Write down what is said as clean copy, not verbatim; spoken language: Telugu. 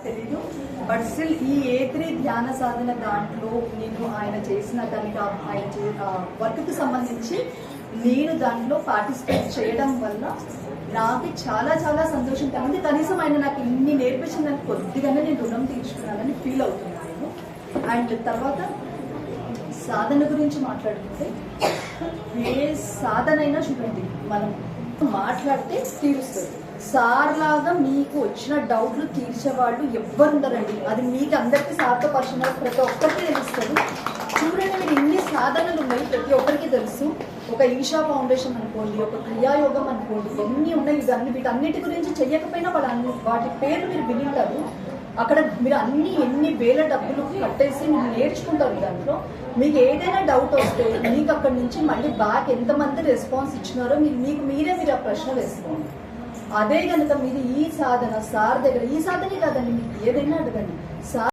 తెలీదు. బట్ స్టిల్ ఈ A3 ధ్యాన సాధన దాంట్లో నేను ఆయన చేసిన దానికి ఆయన వర్క్కి సంబంధించి నేను దాంట్లో పార్టిసిపేట్ చేయడం వల్ల నాకు చాలా చాలా సంతోషం కలిగింది. కనీసం ఆయన నాకు ఇన్ని నేర్పించిందని కొద్దిగానే నేను రుణం తీర్చుకున్నానని ఫీల్ అవుతున్నాను నేను. అండ్ తర్వాత సాధన గురించి మాట్లాడుకుంటే ఏ సాధన అయినా చూడండి, మనం మాట్లాడితే తీరుస్తుంది. సార్ లాగా మీకు వచ్చిన డౌట్లు తీర్చేవాళ్ళు ఎవ్వరు ఉండరండి. అది మీకు అందరికీ సార్తో పర్సనల్ ప్రతి ఒక్కరికి తెలుస్తుంది. చూడండి, మీరు ఇన్ని సాధనలు ఉన్నాయి, ప్రతి ఒక్కరికి తెలుసు. ఒక ఈషా ఫౌండేషన్ అనుకోండి, ఒక క్రియాయోగం అనుకోండి, ఎన్ని ఉన్నాయి. ఇవన్నీ వీటన్నిటి గురించి చెయ్యకపోయినా వాటి పేర్లు మీరు వినింటారు. అక్కడ మీరు ఎన్ని వేల డబ్బులు కట్టేసి మీరు నేర్చుకుంటారు. దాంట్లో మీకు ఏదైనా డౌట్ వస్తే మీకు అక్కడి నుంచి మళ్ళీ బ్యాక్ ఎంతమంది రెస్పాన్స్ ఇచ్చినారో మీరే ఆ ప్రశ్న వేసుకోండి. అదే కనుక మీరు ఈ సాధన సార్ దగ్గర, ఈ సాధనే కాదండి, మీకు ఏదైనా అడగండి. సార్